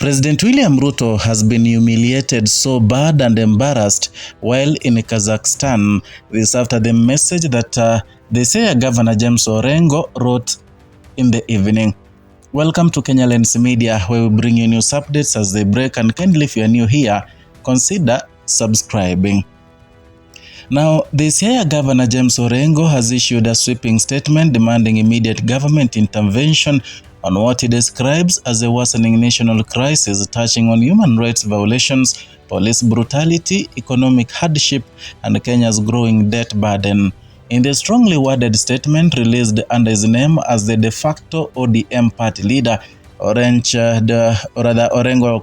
President William Ruto has been humiliated so bad and embarrassed while in Kazakhstan. This after the message that the Governor James Orengo wrote in the evening. Welcome to Kenya Lens Media, where we bring you news updates as they break, and kindly if you are new here, consider subscribing. Now, the Governor James Orengo has issued a sweeping statement demanding immediate government intervention on what he describes as a worsening national crisis touching on human rights violations, police brutality, economic hardship, and Kenya's growing debt burden. In the strongly worded statement released under his name as the de facto ODM party leader, Orengo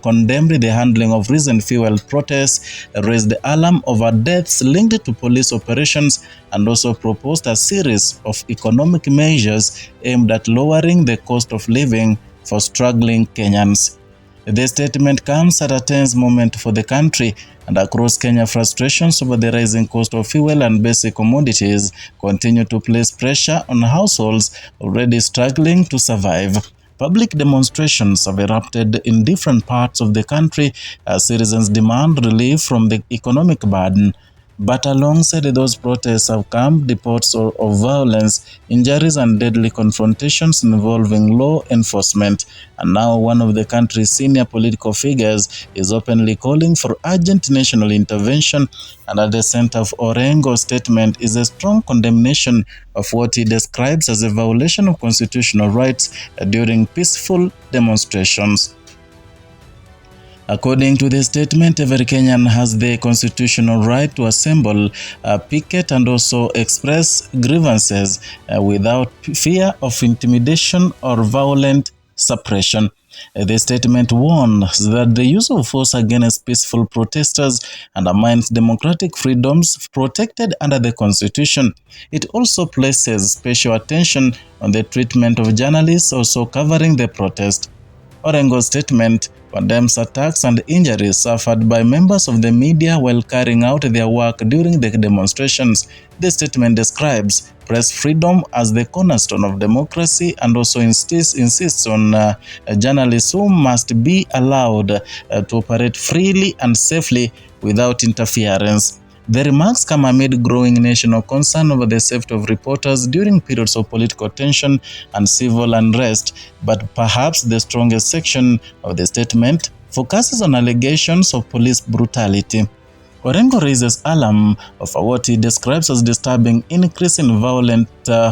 condemned the handling of recent fuel protests, raised the alarm over deaths linked to police operations, and also proposed a series of economic measures aimed at lowering the cost of living for struggling Kenyans. The statement comes at a tense moment for the country, and across Kenya, frustrations over the rising cost of fuel and basic commodities continue to place pressure on households already struggling to survive. Public demonstrations have erupted in different parts of the country as citizens demand relief from the economic burden. But alongside those protests have come reports of violence, injuries, and deadly confrontations involving law enforcement. And now one of the country's senior political figures is openly calling for urgent national intervention, and at the center of Orengo's statement is a strong condemnation of what he describes as a violation of constitutional rights during peaceful demonstrations. According to the statement, every Kenyan has the constitutional right to assemble, picket, and also express grievances without fear of intimidation or violent suppression. The statement warns that the use of force against peaceful protesters undermines democratic freedoms protected under the Constitution. It also places special attention on the treatment of journalists also covering the protest. Orengo's statement condemns attacks and injuries suffered by members of the media while carrying out their work during the demonstrations. The statement describes press freedom as the cornerstone of democracy and also insists on journalists who must be allowed to operate freely and safely without interference. The remarks come amid growing national concern over the safety of reporters during periods of political tension and civil unrest, but perhaps the strongest section of the statement focuses on allegations of police brutality. Orengo raises alarm over what he describes as disturbing increase in violent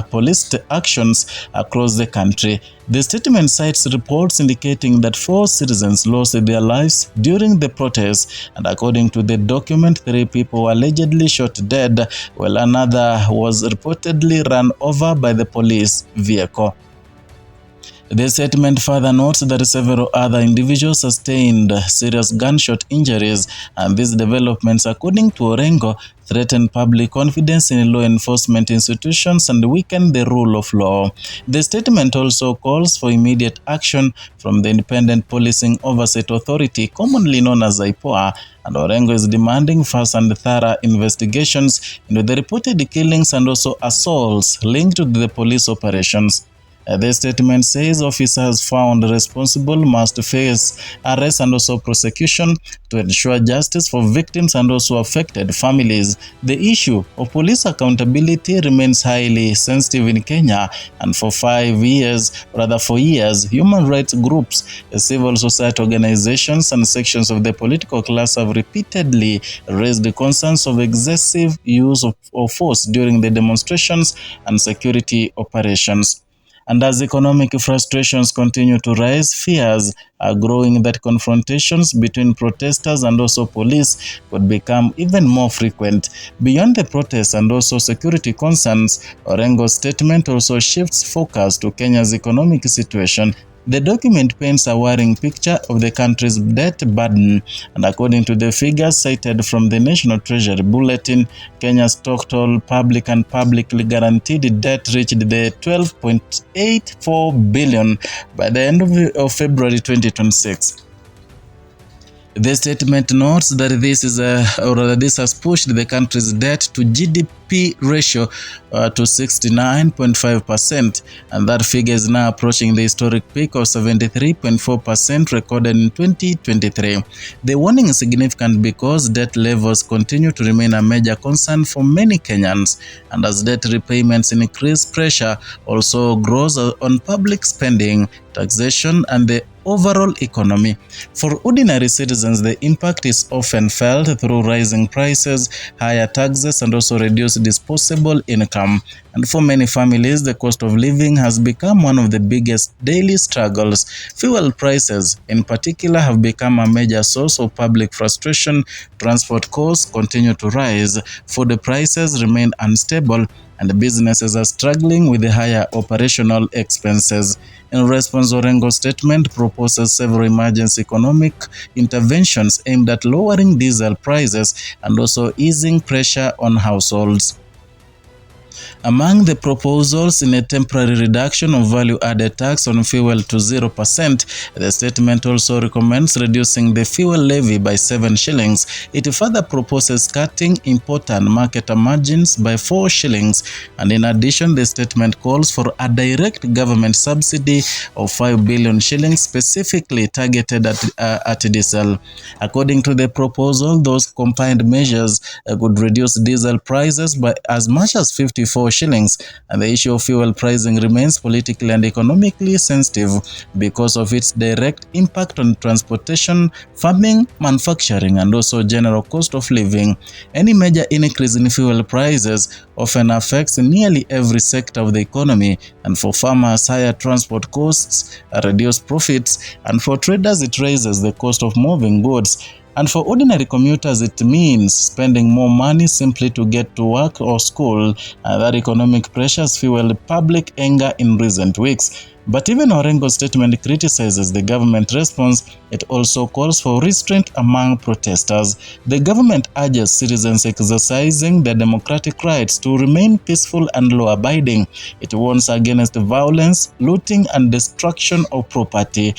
police actions across the country. The statement cites reports indicating that 4 citizens lost their lives during the protests, and according to the document, 3 people were allegedly shot dead, while another was reportedly run over by the police vehicle. The statement further notes that several other individuals sustained serious gunshot injuries, and these developments, according to Orengo, threaten public confidence in law enforcement institutions and weaken the rule of law. The statement also calls for immediate action from the Independent Policing Oversight Authority, commonly known as IPOA, and Orengo is demanding fast and thorough investigations into the reported killings and also assaults linked to the police operations. The statement says officers found responsible must face arrest and also prosecution to ensure justice for victims and also affected families. The issue of police accountability remains highly sensitive in Kenya, and for years, human rights groups, civil society organizations, and sections of the political class have repeatedly raised the concerns of excessive use of force during the demonstrations and security operations. And as economic frustrations continue to rise, fears are growing that confrontations between protesters and also police could become even more frequent. Beyond the protests and also security concerns, Orengo's statement also shifts focus to Kenya's economic situation. The document paints a worrying picture of the country's debt burden, and according to the figures cited from the National Treasury Bulletin, Kenya's total public and publicly guaranteed debt reached the 12.84 billion by the end of February 2026. The statement notes that this has pushed the country's debt to GDP ratio to 69.5%, and that figure is now approaching the historic peak of 73.4% recorded in 2023. The warning is significant because debt levels continue to remain a major concern for many Kenyans, and as debt repayments increase, pressure also grows on public spending, taxation, and the overall economy. For ordinary citizens, the impact is often felt through rising prices, higher taxes, and also reduced disposable income. And for many families, the cost of living has become one of the biggest daily struggles. Fuel prices, in particular, have become a major source of public frustration. Transport costs continue to rise, food prices remain unstable, and businesses are struggling with the higher operational expenses. In response, Orengo's statement proposes several emergency economic interventions aimed at lowering diesel prices and also easing pressure on households. Among the proposals in a temporary reduction of value-added tax on fuel to 0%, the statement also recommends reducing the fuel levy by 7 shillings. It further proposes cutting import and market margins by 4 shillings. And in addition, the statement calls for a direct government subsidy of 5 billion shillings specifically targeted at diesel. According to the proposal, those combined measures could reduce diesel prices by as much as 54 shillings, and the issue of fuel pricing remains politically and economically sensitive because of its direct impact on transportation, farming, manufacturing, and also general cost of living. Any major increase in fuel prices often affects nearly every sector of the economy, and for farmers, higher transport costs reduce profits, and for traders, it raises the cost of moving goods. And for ordinary commuters, it means spending more money simply to get to work or school. That economic pressures fueled public anger in recent weeks. But even Orengo's statement criticizes the government response. It also calls for restraint among protesters. The government urges citizens exercising their democratic rights to remain peaceful and law-abiding. It warns against violence, looting, and destruction of property.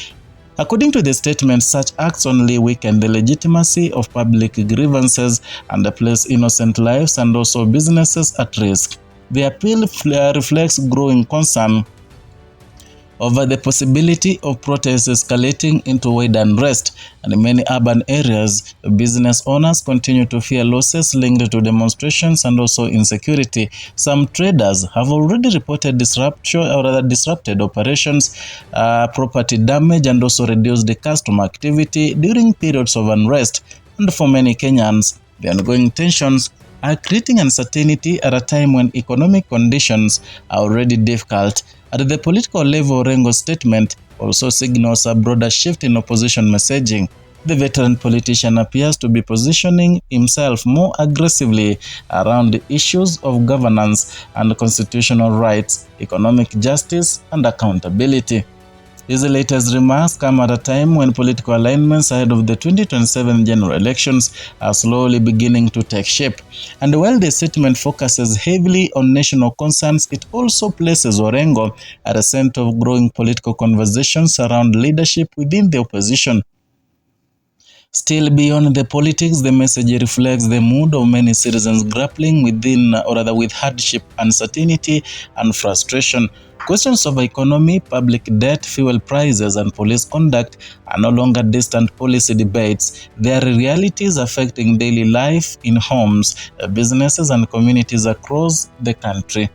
According to the statement, such acts only weaken the legitimacy of public grievances and place innocent lives and also businesses at risk. The appeal reflects growing concern over the possibility of protests escalating into wide unrest, and in many urban areas, business owners continue to fear losses linked to demonstrations and also insecurity. Some traders have already reported disrupted operations, property damage, and also reduced the customer activity during periods of unrest. And for many Kenyans, the ongoing tensions are creating uncertainty at a time when economic conditions are already difficult. At the political level, Orengo's statement also signals a broader shift in opposition messaging. The veteran politician appears to be positioning himself more aggressively around the issues of governance and constitutional rights, economic justice, and accountability. His latest remarks come at a time when political alignments ahead of the 2027 general elections are slowly beginning to take shape. And while the statement focuses heavily on national concerns, it also places Orengo at the center of growing political conversations around leadership within the opposition. Still beyond the politics, the message reflects the mood of many citizens grappling with hardship, uncertainty, and frustration. Questions of economy, public debt, fuel prices, and police conduct are no longer distant policy debates. They are realities affecting daily life in homes, businesses, and communities across the country.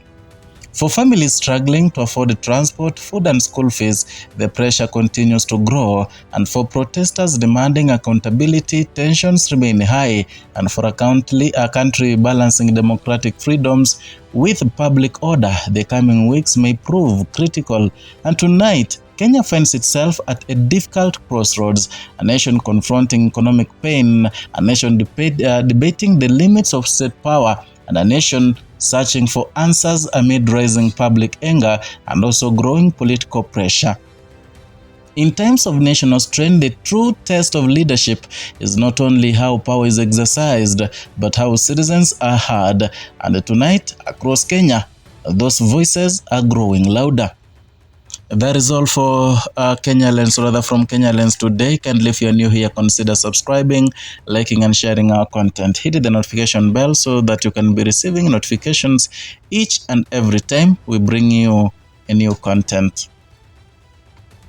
For families struggling to afford transport, food, and school fees, the pressure continues to grow, and for protesters demanding accountability, tensions remain high, and for a country balancing democratic freedoms with public order, the coming weeks may prove critical. And tonight, Kenya finds itself at a difficult crossroads, a nation confronting economic pain, a nation debating the limits of state power, and a nation searching for answers amid rising public anger and also growing political pressure. In times of national strain, the true test of leadership is not only how power is exercised, but how citizens are heard. And tonight, across Kenya, those voices are growing louder. That is all for Kenya Lens, or rather from Kenya Lens today. Kindly, if you're new here, consider subscribing, liking, and sharing our content. Hit the notification bell so that you can be receiving notifications each and every time we bring you a new content.